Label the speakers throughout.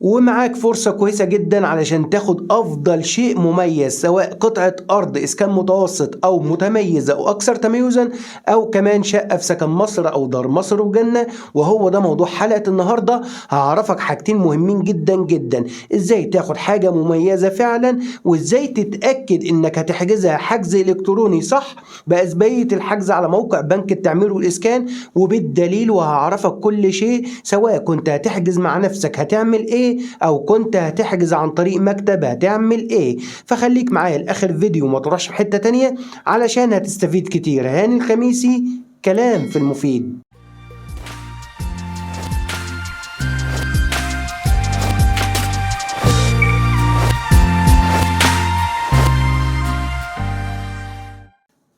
Speaker 1: ومعاك فرصة كويسة جدا علشان تاخد أفضل شيء مميز، سواء قطعة أرض إسكان متوسط أو متميزة أو أكثر تميزا، أو كمان شقة في سكن مصر أو دار مصر وجنة. وهو ده موضوع حلقة النهاردة. هعرفك حاجتين مهمين جدا جدا: إزاي تاخد حاجة مميزة فعلا، وإزاي تتأكد إنك هتحجزها حجز إلكتروني صح بأسبقية الحجز على موقع بنك التعمير والإسكان وبالدليل. وهعرفك كل شيء، سواء كنت هتحجز مع نفسك هتعمل إيه، او كنت هتحجز عن طريق مكتب هتعمل ايه. فخليك معايا لاخر فيديو وما تروحش في حتة تانية علشان هتستفيد كتير. هاني الخميسي، كلام في المفيد.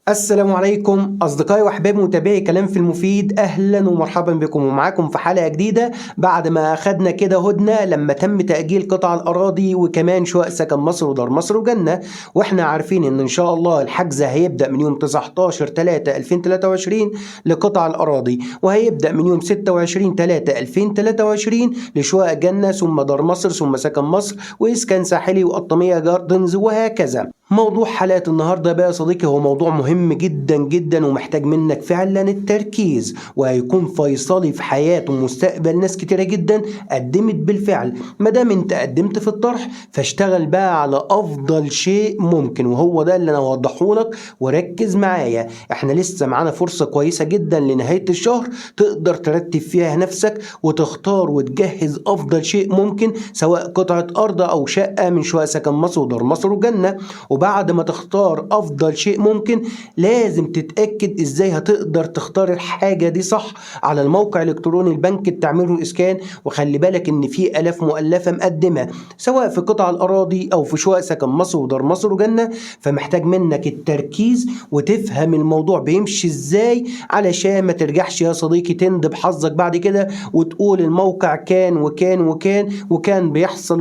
Speaker 1: السلام عليكم أصدقائي وأحبابي متابعي كلام في المفيد، أهلا ومرحبا بكم ومعاكم في حلقة جديدة. بعد ما أخدنا كده هدنة لما تم تأجيل قطع الأراضي وكمان شقق سكن مصر ودار مصر وجنة، وإحنا عارفين إن شاء الله الحجز هيبدأ من يوم 19/3/2023 لقطع الأراضي، وهيبدأ من يوم 26/3/2023 لشقق جنة، ثم دار مصر، ثم سكن مصر وإسكان ساحلي وقطامية جاردنز وهكذا. موضوع حلقة النهاردة بقى يا صديقي هو موضوع مهم جدا جدا ومحتاج منك فعلا التركيز، وهيكون فيصلي في حياة ومستقبل ناس كتيرة جدا قدمت بالفعل. مادام انت قدمت في الطرح فاشتغل بقى على افضل شيء ممكن، وهو ده اللي انا هوضحه لك. وركز معايا، احنا لسه معانا فرصة كويسة جدا لنهاية الشهر تقدر ترتب فيها نفسك وتختار وتجهز افضل شيء ممكن، سواء قطعة ارض او شقة من شقق سكن مصر ودار مصر وجنة. وبعد ما تختار افضل شيء ممكن لازم تتأكد ازاي هتقدر تختار الحاجة دي صح على الموقع الالكتروني البنك التعمير والاسكان. وخلي بالك ان في الاف مؤلفة مقدمة سواء في قطع الاراضي او في شقق سكن مصر ودار مصر وجنة، فمحتاج منك التركيز وتفهم الموضوع بيمشي ازاي علشان ما ترجعش يا صديقي تندب حظك بعد كده وتقول الموقع كان وكان بيحصل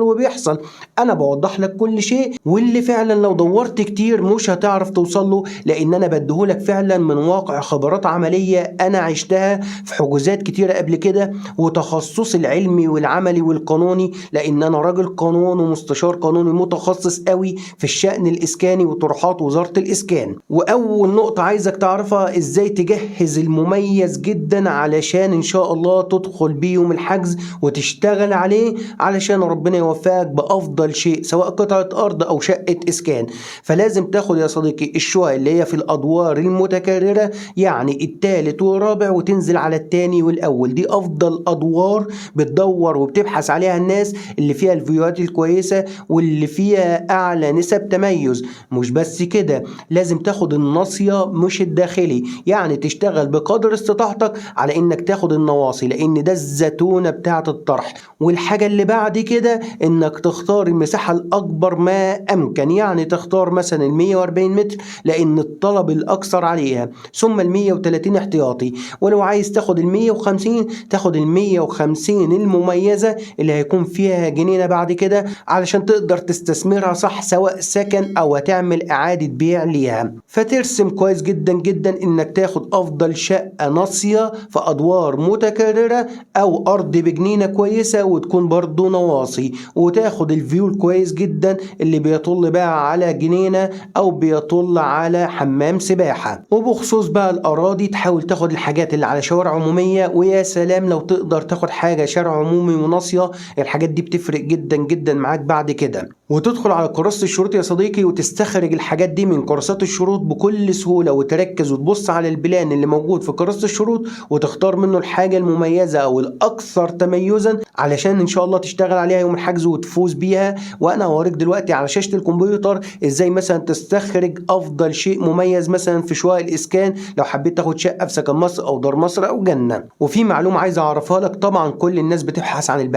Speaker 1: وبيحصل. انا بوضح لك كل شيء، واللي فعلا لو دورت كتير مش هتعرف توصل له، لان انا بديهولك فعلا من واقع خبرات عملية انا عشتها في حجوزات كتيرة قبل كده، وتخصصي العلمي والعملي والقانوني، لان انا راجل قانون ومستشار قانوني متخصص قوي في الشأن الاسكاني وطروحات وزارة الاسكان. واول نقطة عايزك تعرفها ازاي تجهز المميز جدا علشان ان شاء الله تدخل بيهم الحجز وتشتغل عليه علشان ربنا يوفقك بافضل شيء، سواء قطعة ارض او شقة اسكان. فلازم تاخد يا صديقي الشقق اللي هي في الادوار المتكررة، يعني التالت والرابع وتنزل على التاني والاول. دي افضل ادوار بتدور وبتبحث عليها الناس اللي فيها الفيوهات الكويسة واللي فيها اعلى نسب تميز. مش بس كده، لازم تاخد الناصية مش الداخلي، يعني تشتغل بقدر استطاعتك على انك تاخد النواصي، لان ده الزتونة بتاعة الطرح. والحاجة اللي بعد كده انك تختار المساحة الاكبر ما امكن، يعني تختار مثلا 140 متر لان الطلب الاكثر عليها، ثم 130 احتياطي. ولو عايز تاخد 150 تاخد 150 المميزة اللي هيكون فيها جنينة بعد كده علشان تقدر تستثمرها صح، سواء سكن او هتعمل اعادة بيع ليها. فترسم كويس جدا جدا انك تاخد افضل شقة ناصية في ادوار متكررة او ارض بجنينة كويسة وتكون برضو نواصي، وتاخد الفيو الكويس جدا اللي بيطل بقى على جنينة او بيطل على حمام سباحة. وبخصوص بقى الاراضي تحاول تاخد الحاجات اللي على شوارع عمومية، ويا سلام لو تقدر تاخد حاجة شارع عمومي وناصية، الحاجات دي بتفرق جدا جدا معاك بعد كده. وتدخل على كراسة الشروط يا صديقي وتستخرج الحاجات دي من كراسات الشروط بكل سهولة، وتركز وتبص على البلان اللي موجود في كراسة الشروط وتختار منه الحاجة المميزة او الاكثر تميزا علشان ان شاء الله تشتغل عليها يوم الحجز وتفوز بيها. وانا هوريك دلوقتي على شاشة الكمبيوتر ازاي مثلا تستخرج افضل شيء مميز مثلا في شقق الاسكان لو حبيت تاخد شقة في سكن مصر او دار مصر او جنة. وفي معلومة عايز اعرفها لك، طبعا كل الناس بتبحث عن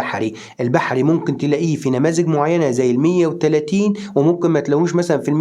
Speaker 1: البحري ممكن تلاقيه في نماذج معينة زي 130 وممكن ما تلاقوش مثلا في ال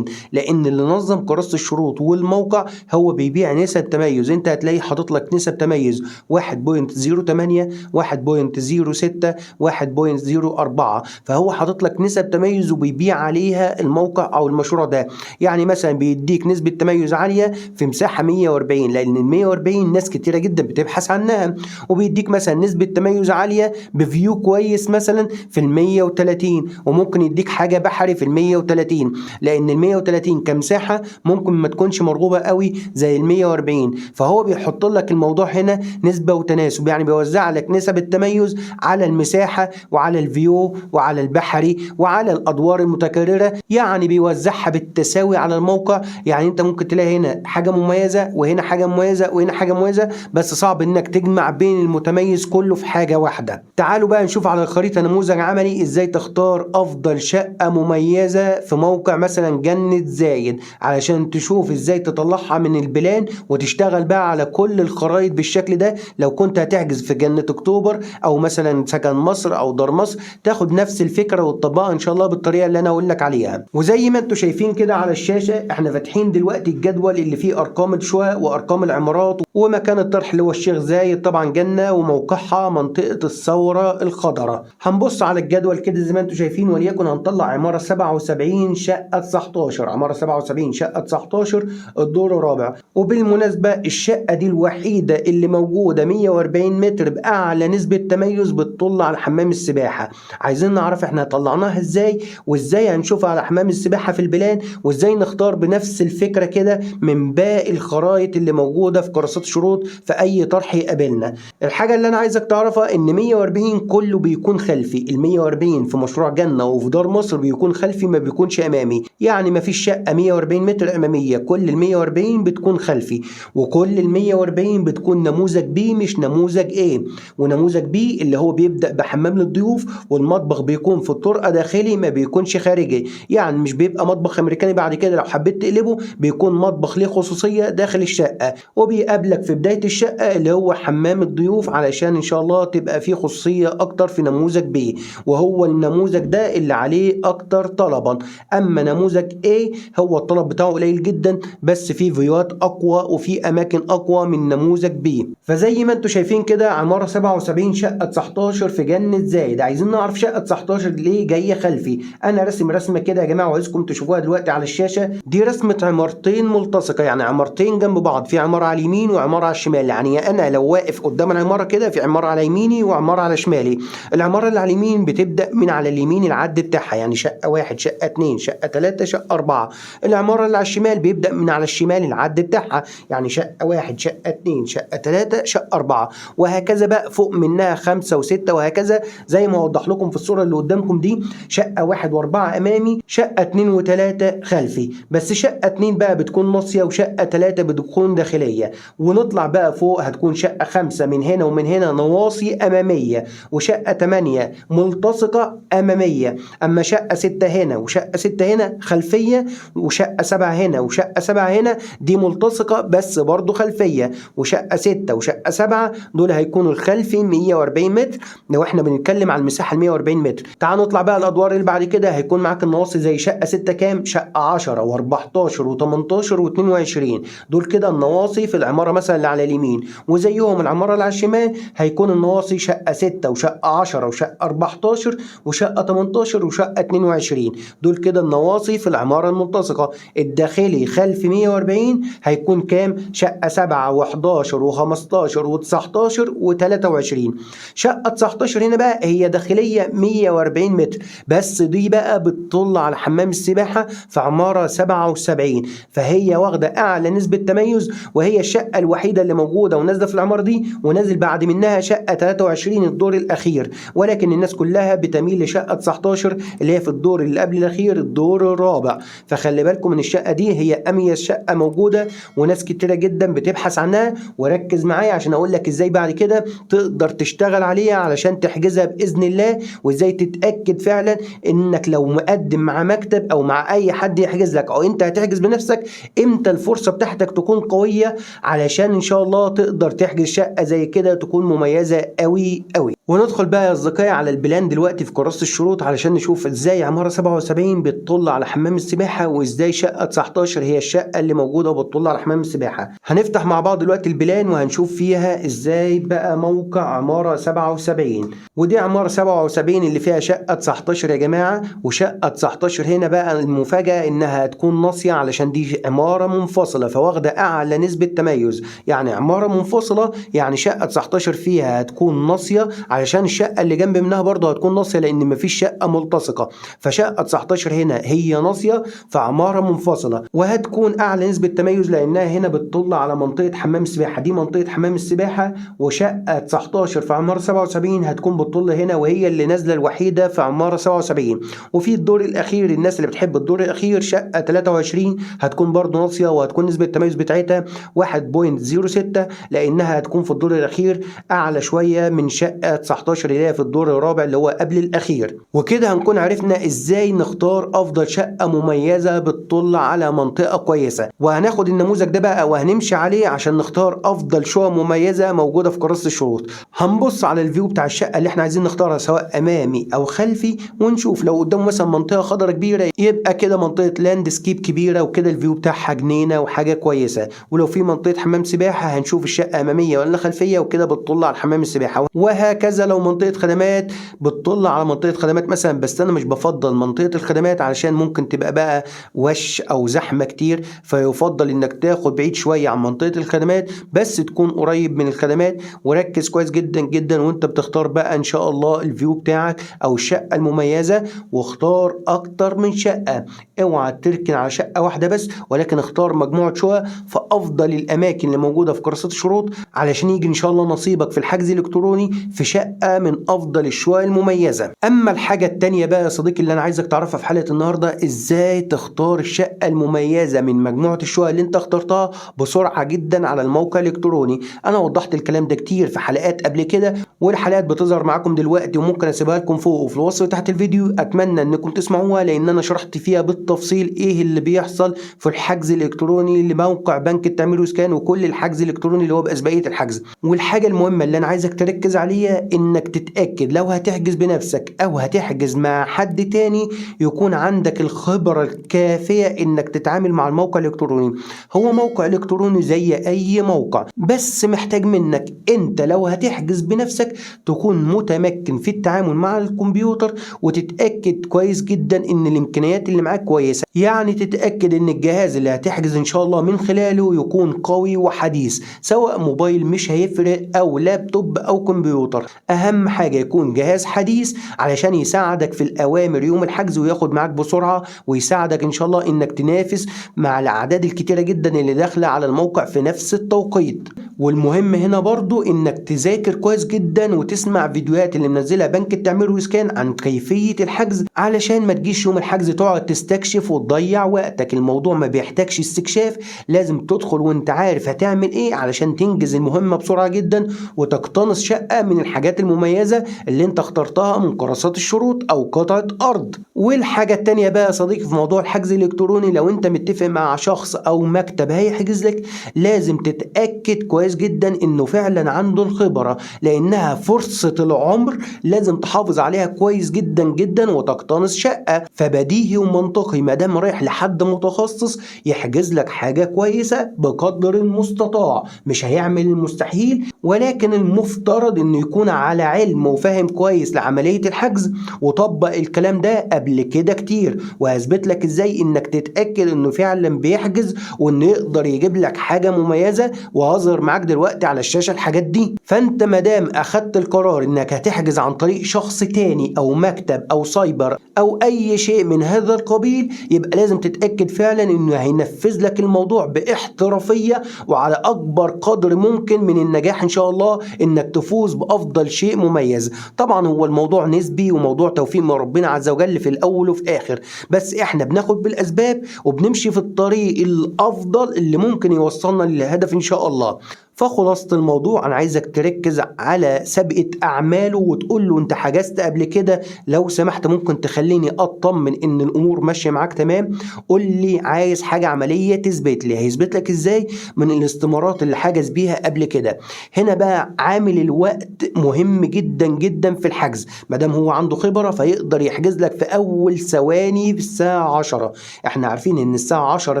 Speaker 1: 140، لان اللي نظم كراسة الشروط والموقع هو بيبيع نسب تميز. انت هتلاقي حاطط لك نسب تميز 1.08، 1.06، 1.04، فهو حاطط لك نسب تميز وبيبيع عليها الموقع او المشروع ده. يعني مثلا بيديك نسبة تميز عالية في مساحة 140، لان ال 140 ناس كتيرة جدا بتبحث عنها، وبيديك مثلا نسبة تميز عالية بفيو كويس مثلا في ال 130، وممكن يديك حاجة بحري في ال 130، لان ال 130 كمساحة ممكن ما تكونش مرغوبة قوي زي ال 140. فهو بيحط لك الموضوع هنا نسبة وتناسب، يعني بيوزع لك نسب التميز على المساحة وعلى الفيو وعلى البحري وعلى الادوار المتكررة، يعني بيوزعها بالتساوي على الموقع. يعني انت ممكن تلاقي هنا حاجة مميزة وهنا حاجة مميزة وهنا حاجة مميزة، بس صعب انك تجمع بين المتميز كله في حاجة واحدة. تعالوا بقى نشوف على الخريطة نموذج عملي ازاي تختار افضل شقة مميزة في موقع مثلا جنة زايد، علشان تشوف ازاي تطلعها من البلان وتشتغل بقى على كل الخرائط بالشكل ده. لو كنت هتحجز في جنة اكتوبر او مثلا سكن مصر او دار مصر، تاخد نفس الفكرة وتطبقها ان شاء الله بالطريقة اللي انا اقول لك عليها. وزي ما انتم شايفين كده على الشاشة، احنا فاتحين دلوقتي الجدول اللي فيه ارقام الشقق وارقام العمارات ومكان الطرح اللي هو الشيخ زايد طبعا جنة، وموقعها منطقة الثورة الخضراء. هنبص على الجدول كده زي ما انتم شايفين، وليكن هنطلع عمارة 77 شقة 19، عمارة 77 شقة 19 الدور الرابع. وبالمناسبة الشقة دي الوحيدة اللي موجودة 140 متر بأعلى نسبة تميز بتطل على حمام السباحة. عايزين نعرف احنا طلعناها ازاي، وازاي هنشوفها على حمام السباحة في البلان، وازاي نختار بنفس الفكرة كده من باقي الخرائط اللي موجودة في كراسات شروط في اي طرح يقابلنا. الحاجة اللي انا عايزك تعرفها ان 140 كله بيكون خلفي، ال 140 في مشروع جنة وفي دار مصر بيكون خلفي ما بيكونش امامي. يعني ما فيش شقة 140 متر امامية، كل ال 140 بتكون خلفي، وكل ال 140 بتكون نموذج بي مش نموذج ايه. ونموذج بي اللي هو بيبدأ بحمام للضيوف، والمطبخ بيكون في الطرقة داخلي ما بيكونش خارجي، يعني مش بيبقى مطبخ امريكاني بعد كده لو حبيت تقلبه، بيكون مطبخ ليه خصوصية داخل الشقة. وبيقابلك في بداية الشقة اللي هو حمام الضيوف، علشان ان شاء الله تبقى فيه خصوصية اكتر في نموذج بي، وهو النموذج ده اللي عليه اكتر طلبا. اما نموذج A هو الطلب بتاعه قليل جدا، بس فيه فيوات اقوى وفي اماكن اقوى من نموذج B. فزي ما انتم شايفين كده عمارة 77 شقة 19 في جنة زايد. عايزين نعرف شقة 19 ليه جاية خلفي. انا رسم رسمة كده يا جماعة وعايزكم تشوفوها دلوقتي على الشاشة. دي رسمة عمارتين ملتصقة، يعني عمارتين جنب بعض، في عمارة على اليمين وعمارة على الشمال. يعني انا لو واقف قدام العمارة كده، في عمارة على يميني وعمارة على شمالي. العمارة اللي على اليمين بتبدأ من على اليمين العد بتاعها، يعني شقة 1، شقة 2، شقة 3، شقة 4. العمارة اللي على الشمال بيبدأ من على الشمال العد بتاعها، يعني شقة 1، شقة 2، شقة 3، شقة 4، وهكذا بقى فوق منها 5 و6 وهكذا. زي ما اوضح لكم في الصورة اللي قدامكم دي، شقة 1 و4 امامي، شقة 2 و3 خلفي. بس شقة 2 بقى بتكون ناصية، وشقة 3 بتكون داخلية. ونطلع بقى فوق هتكون شقة 5 من هنا ومن هنا نواصي امامية، وشقة 8 ملتصقة امامية. اما شقة 6 هنا وشقة 6 هنا خلفية، وشقة 7 هنا وشقة 7 هنا دي ملتصقة بس برضو خلفية. وشقة 6 وشقة 7 دول هيكونوا الخلفي 140 متر لو احنا بنتكلم على المساحة 140 متر. تعال نطلع بقى الادوار اللي بعد كده. هيكون معاك النواصي زي شقة 6 كام؟ شقة 10 و14 و18 و22. دول كده النواصي في العمارة مثلا اللي على اليمين، وزيهم العمارة اللي على الشمال هيكون النواصي شقة 6 وشقة 10 وشقة 14 وشقة 18 وشقة 22. دول كده النواصي في العمارة الملتصقة. الداخلي خلف 140 هيكون كام؟ شقة 7 و11 و15 و19 و23. شقة 19 هنا بقى هي داخلية 140 متر، بس دي بقى بتطل على حمام السباحة في عمارة 77، فهي واخدة أعلى نسبة تميز، وهي الشقة الوحيدة اللي موجودة ونازلة في العمارة دي. ونازل بعد منها شقة 23 الدور الأخير، ولكن الناس كلها بتميل لشقة 19 اللي هي في الدور اللي قبل الأخير، الدور الرابع. فخلي بالكم من الشقة دي، هي أميز شقة موجودة وناس كتيرة جدا بتبحث عنها. وركز معايا عشان أقول لك إزاي بعد كده تقدر تشتغل عليها علشان تحجزها بإذن الله، وإزاي تتأكد فعلا إنك لو مقدم مع مكتب أو مع أي حد يحجز لك أو أنت هتحجز بنفسك، إمتى الفرصة بتاعتك تكون قوية علشان إن شاء الله تقدر تحجز شقة زي كده تكون مميزة قوي قوي. وندخل بقى يا أصدقائي على البلان دلوقتي في كراسة الشروط علشان نشوف ازاي عمارة 77 بتطل على حمام السباحة، وازاي شقة 19 هي الشقة اللي موجودة وبتطل على حمام السباحة. هنفتح مع بعض دلوقتي البلان وهنشوف فيها ازاي بقى موقع عمارة 77. ودي عمارة 77 اللي فيها شقة 19 يا جماعة. وشقة 19 هنا بقى المفاجأة انها هتكون ناصية، علشان دي عمارة منفصلة فواخدة اعلى نسبة تميز. يعني عمارة منفصلة، يعني شقة 19 فيها هتكون ناصية، علشان الشقة اللي جنب منها برضه هتكون ناصية لان مفيش شقة ملتصقة. فشقة 19 هنا هي ناصية في عمارة منفصلة، وهتكون اعلى نسبة تميز لانها هنا بتطل على منطقة حمام السباحة. دي منطقة حمام السباحة. وشقة 19 في عمارة 77 هتكون بتطل هنا، وهي اللي نازلة الوحيدة في عمارة 77. وفي الدور الاخير، الناس اللي بتحب الدور الاخير، شقة 23 هتكون برضه ناصية، وهتكون نسبة التميز بتاعتها 1.06 لانها هتكون في الدور الاخير اعلى شوية من شقة 19 اللي هي في الدور الرابع اللي هو قبل الاخير. وكده هنكون عرفنا ازاي نختار افضل شقة مميزة بتطل على منطقة كويسة. وهناخد النموذج ده بقى وهنمشي عليه عشان نختار افضل شقة مميزة موجودة في كراسة الشروط. هنبص على الفيو بتاع الشقة اللي احنا عايزين نختارها سواء امامي او خلفي، ونشوف لو قدامه مثلا منطقة خضراء كبيرة يبقى كده منطقة لاند سكيب كبيرة وكده الفيو بتاعها جنينة وحاجة كويسة. ولو في منطقة حمام سباحة هنشوف الشقة امامية ولا خلفية وكده بتطل على حمام السباحة. وهكذا لو منطقة خدمات بتطل على منطقة خدمات مثلا، بس انا مش بفضل منطقة الخدمات علشان ممكن تبقى بقى وش او زحمة كتير، فيفضل انك تاخد بعيد شوية عن منطقة الخدمات بس تكون قريب من الخدمات. وركز كويس جدا جدا وانت بتختار بقى ان شاء الله الفيو بتاعك او الشقة المميزة، واختار اكتر من شقة. اوعى تركن على شقة واحدة بس، ولكن اختار مجموعة شقق في افضل الاماكن اللي موجودة في كراسة الشروط، علشان يجي ان شاء الله نصيبك في الحجز الالكتروني في شقة من افضل الشقق المميزة. اما الحاجة التانية بقى يا صديقي اللي انا عايزك تعرفها في حلقة النهاردة، ازاي تختار الشقة المميزة من مجموعة الشقق اللي انت اخترتها بسرعة جدا على الموقع الالكتروني. انا وضحت الكلام ده كتير في حلقات قبل كده، والحلقات بتظهر معاكم دلوقتي وممكن اسيبها لكم فوق وفي الوصف تحت الفيديو. اتمنى انكم تسمعوها لان انا شرحت فيها بالتفصيل ايه اللي بيحصل في الحجز الالكتروني لموقع بنك التعمير واسكان، وكل الحجز الالكتروني اللي هو باسبقية الحجز. والحاجة المهمة اللي انا عايزك تركز عليها انك تتأكد لو هتحجز بنفسك او هتحجز مع حد تاني يكون عندك الخبرة الكافية انك تتعامل مع الموقع الالكتروني. هو موقع الكتروني زي اي موقع، بس محتاج منك انت لو هتحجز بنفسك تكون متمكن في التعامل مع الكمبيوتر، وتتأكد كويس جدا ان الامكانيات اللي معاك كويسة. يعني تتأكد ان الجهاز اللي هتحجز ان شاء الله من خلاله يكون قوي وحديث، سواء موبايل مش هيفرق او لابتوب او كمبيوتر. اهم حاجة يكون جهاز حديث علشان يساعدك في الاوامر يوم الحجز وياخد معاك بسرعة، ويساعدك ان شاء الله انك تنافس مع الاعداد الكتيرة جدا اللي داخلة على الموقع في نفس التوقيت. والمهم هنا برضو انك تذاكر كويس جدا وتسمع فيديوهات اللي منزلها بنك التعمير واسكان عن كيفية الحجز، علشان ما تجيش يوم الحجز تقعد تستكشف وتضيع وقتك. الموضوع ما بيحتاجش استكشاف، لازم تدخل وانت عارف هتعمل ايه علشان تنجز المهمة بسرعة جدا وتقتنص شقة من الحاجات المميزة اللي انت اخترتها من كراسات الشروط او قطعة ارض. والحاجة التانية بقى يا صديقي في موضوع الحجز الالكتروني، لو انت متفق مع شخص او مكتب هيحجز لك لازم تتأكد كويس جدا انه فعلا عنده الخبرة، لانها فرصة العمر لازم تحافظ عليها كويس جدا جدا وتقتنص شقة. فبديهي ومنطقي ما دام رايح لحد متخصص يحجز لك حاجة كويسة بقدر المستطاع، مش هيعمل المستحيل، ولكن المفترض انه يكون على علم وفاهم كويس لعملية الحجز وطبق الكلام ده قبل كده كتير. وهثبت لك ازاي انك تتأكد انه فعلا بيحجز وانه يقدر يجيب لك حاجة مميزة، وهظهر معاك دلوقتي على الشاشة الحاجات دي. فانت مادام اخدت القرار انك هتحجز عن طريق شخص تاني او مكتب او سايبر او اي شيء من هذا القبيل، يبقى لازم تتأكد فعلا انه هينفذ لك الموضوع باحترافية وعلى اكبر قدر ممكن من النجاح ان شاء الله، انك تفوز بافضل شيء مميز. طبعا هو الموضوع نسبي وموضوع توفيق من ربنا عز وجل في الاول وفي اخر، بس احنا بناخد بالاسباب وبنمشي في الطريق الافضل اللي ممكن يوصلنا للهدف ان شاء الله. فخلاصة الموضوع انا عايزك تركز على سابقة اعماله وتقول له انت حجزت قبل كده، لو سمحت ممكن تخليني اطمن ان الامور ماشية معاك تمام. قول لي عايز حاجة عملية تثبت لي. هيثبت لك ازاي؟ من الاستمارات اللي حجز بيها قبل كده. هنا بقى عامل الوقت مهم جدا جدا في الحجز. ما دام هو عنده خبرة فيقدر يحجز لك في اول ثواني في الساعة 10. احنا عارفين ان الساعة 10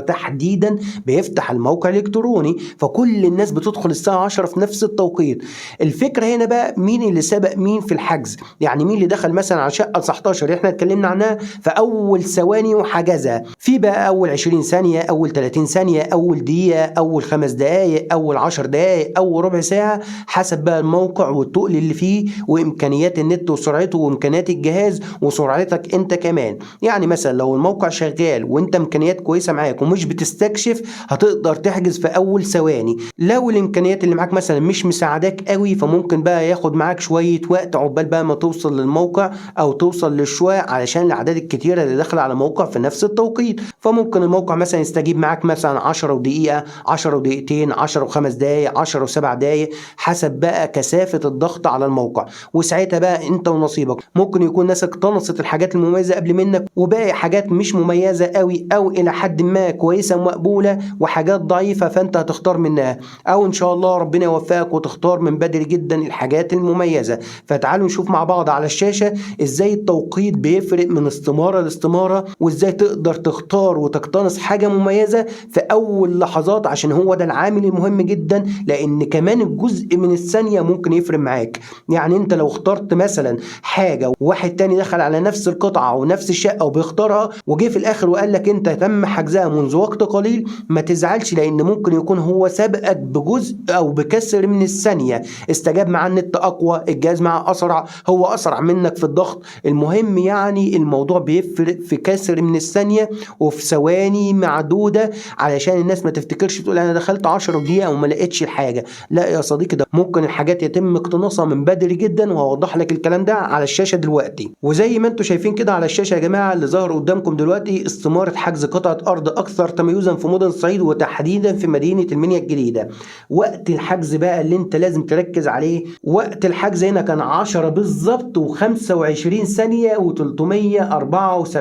Speaker 1: تحديدا بيفتح الموقع الالكتروني، فكل الناس بتدخل الساعة 10 في نفس التوقيت. الفكرة هنا بقى مين اللي سبق مين في الحجز. يعني مين اللي دخل مثلا على شقة 19 احنا اتكلمنا عنها في اول ثواني وحجزها، في بقى اول 20 ثانية، اول 30 ثانية، اول دقيقة، اول 5 دقائق، اول 10 دقائق، اول ربع ساعة، حسب بقى الموقع والتقل اللي فيه وامكانيات النت وسرعته وامكانيات الجهاز وسرعتك انت كمان. يعني مثلا لو الموقع شغال وانت امكانيات كويسة معاك ومش بتستكشف هتقدر تحجز في اول ثواني. لو الامكانيات اللي معاك مثلا مش مساعداك قوي فممكن بقى ياخد معاك شوية وقت عقبال بقى ما توصل للموقع او توصل للشوية، علشان الاعداد الكتيرة اللي داخله على موقع في نفس التوقيت. فممكن الموقع مثلا يستجيب معاك مثلا 10 ودقيقة، 10 ودقيقتين، 10 وخمس دقايق، 10 وسبع دقايق، حسب بقى كثافة الضغط على الموقع. وساعتها بقى انت ونصيبك. ممكن يكون ناس اقتنصت الحاجات المميزة قبل منك وباقي حاجات مش مميزة قوي او الى حد ما كويسة ومقبولة وحاجات ضعيفة، فانت هتختار منها. او ان شاء الله ربنا يوفقك وتختار من بدري جدا الحاجات المميزة. فتعالوا نشوف مع بعض على الشاشة ازاي التوقيت بيفرق من استمارة لاستمارة، وازاي تقدر تختار وتقتنص حاجة مميزة في اول لحظات، عشان هو ده العامل المهم جدا. لان كمان الجزء من الثانية ممكن يفرق معاك. يعني انت لو اخترت مثلا حاجة وواحد تاني دخل على نفس القطعة ونفس الشقة وبيختارها وجه في الاخر وقال لك انت تم حجزها منذ وقت قليل، ما تزعلش، لان ممكن يكون هو سبقك بجزء او بكسر من الثانية. استجاب مع النت اقوى، الجهاز معاه اسرع، هو اسرع منك في الضغط. المهم يعني الموضوع بيفرق في كسر من الثانية وفي ثواني معدودة، علشان الناس ما تفتكرش تقول انا دخلت 10 دقيقة وما لقيتش الحاجة. لا يا صديقي، ده ممكن الحاجات يتم اقتناصها من بدري جدا، وهوضح لك الكلام ده على الشاشة دلوقتي. وزي ما انتم شايفين كده على الشاشة يا جماعة اللي ظهر قدامكم دلوقتي استمارة حجز قطعة ارض اكثر تميزا في مدن الصعيد وتحديدا في مدينة المنيا الجديدة. وقت الحجز بقى اللي انت لازم تركز عليه، وقت الحجز هنا كان 10 بالظبط و25 ثانية و374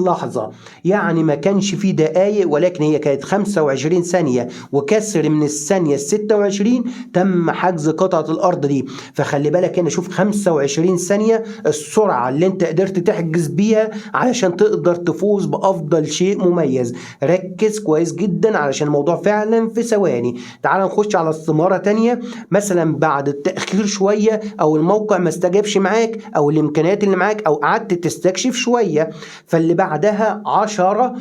Speaker 1: لحظة. يعني ما كانش فيه دقايق، ولكن هي كانت 25 ثانية وكسر من الثانية 26 تم حجز قطعة الأرض دي. فخلي بالك هنا، شوف 25 ثانية السرعة اللي انت قدرت تحجز بيها علشان تقدر تفوز بأفضل شيء مميز. ركز كويس جدا علشان الموضوع فعلا في ثواني. تعال نخش على استمارة تانية، مثلا بعد التأخير شوية او الموقع ما استجابش معاك او الامكانيات اللي معاك او قعدت تستكشف شوية، فاللي بعدها 10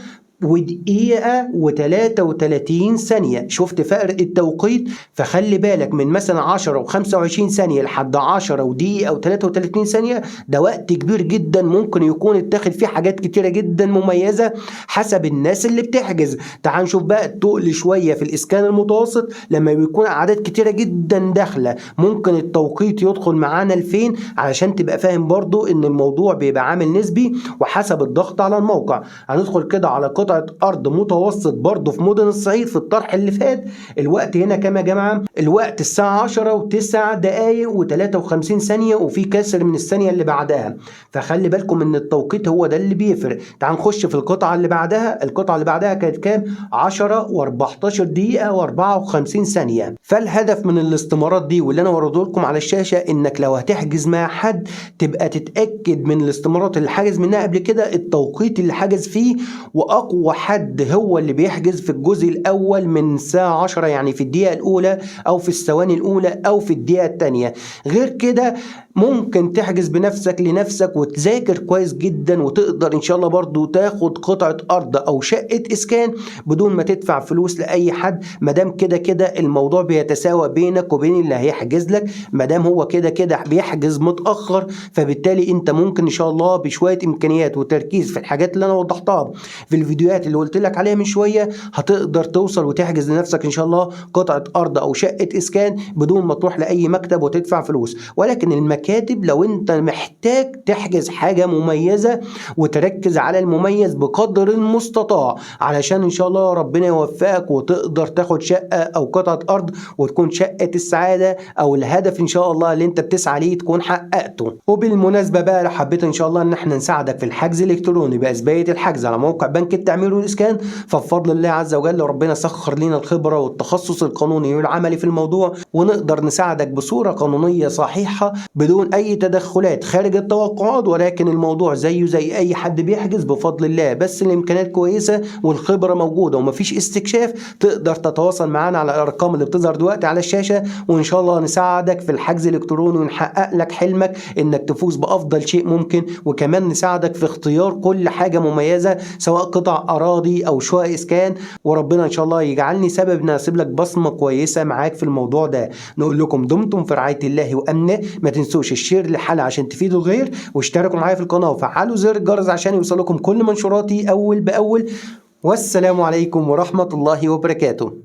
Speaker 1: ودقيقة و33 ثانية. شفت فرق التوقيت؟ فخلي بالك من مثلا 10 و25 ثانية لحد 10 ودقيقة و33 ثانية، ده وقت كبير جدا ممكن يكون اتاخد فيه حاجات كتيرة جدا مميزة حسب الناس اللي بتحجز. تعال نشوف بقى التقل شوية في الإسكان المتوسط. لما بيكون أعداد كتيرة جدا داخلة ممكن التوقيت يدخل معانا لفين، علشان تبقى فاهم برضو إن الموضوع بيبقى عامل نسبي وحسب الضغط على الموقع. هندخل كده على قطعة ارض متوسط برضه في مدن الصعيد في الطرح اللي فات. الوقت هنا كام يا جماعه؟ الوقت الساعه 10 و9 دقائق و53 ثانيه وفي كسر من الثانيه اللي بعدها. فخلي بالكم ان التوقيت هو ده اللي بيفرق. تعال نخش في القطعه اللي بعدها. القطعه اللي بعدها كانت كام؟ 10 و14 دقيقه و54 ثانيه. فالهدف من الاستمارات دي واللي انا وريته لكم على الشاشه انك لو هتحجز مع حد تبقى تتاكد من الاستمارات اللي حجز منها قبل كده التوقيت اللي حجز فيه، واقوى حد هو اللي بيحجز في الجزء الاول من الساعه 10، يعني في الدقيقه الاولى او في الثواني الاولى او في الدقيقه الثانيه. غير كده ممكن تحجز بنفسك لنفسك وتذاكر كويس جدا وتقدر ان شاء الله برضو تاخد قطعة ارض او شقة اسكان بدون ما تدفع فلوس لاي حد، مادام كده كده الموضوع بيتساوى بينك وبين اللي هيحجز لك. مادام هو كده كده بيحجز متأخر، فبالتالي انت ممكن ان شاء الله بشوية امكانيات وتركيز في الحاجات اللي انا وضحتها في الفيديو الفيديوهات اللي قلت لك عليها من شويه هتقدر توصل وتحجز لنفسك ان شاء الله قطعه ارض او شقه اسكان بدون ما تروح لاي مكتب وتدفع فلوس. ولكن المكاتب لو انت محتاج تحجز حاجه مميزه وتركز على المميز بقدر المستطاع علشان ان شاء الله ربنا يوفقك وتقدر تاخد شقه او قطعه ارض وتكون شقه السعاده او الهدف ان شاء الله اللي انت بتسعى ليه تكون حققته. وبالمناسبه بقى لو حبيت ان شاء الله ان احنا نساعدك في الحجز الالكتروني باثبات الحجز على موقع بنك التعمير والاسكان، فبفضل الله عز وجل ربنا سخر لنا الخبره والتخصص القانوني والعملي في الموضوع، ونقدر نساعدك بصوره قانونيه صحيحه بدون اي تدخلات خارج التوقعات. ولكن الموضوع زيه زي اي حد بيحجز بفضل الله، بس الامكانيات كويسه والخبره موجوده ومفيش استكشاف. تقدر تتواصل معانا على الارقام اللي بتظهر دلوقتي على الشاشه، وان شاء الله نساعدك في الحجز الالكتروني ونحقق لك حلمك انك تفوز بافضل شيء ممكن، وكمان نساعدك في اختيار كل حاجه مميزه سواء قطع اراضي او شقق اسكان. وربنا ان شاء الله يجعلني سبب ان اسيب لك بصمه كويسه معاك في الموضوع ده. نقول لكم دمتم في رعايه الله وامنه. ما تنسوش الشير للحلقه عشان تفيدوا الغير، واشتركوا معايا في القناه وفعلوا زر الجرس عشان يوصلكم كل منشوراتي اول باول. والسلام عليكم ورحمه الله وبركاته.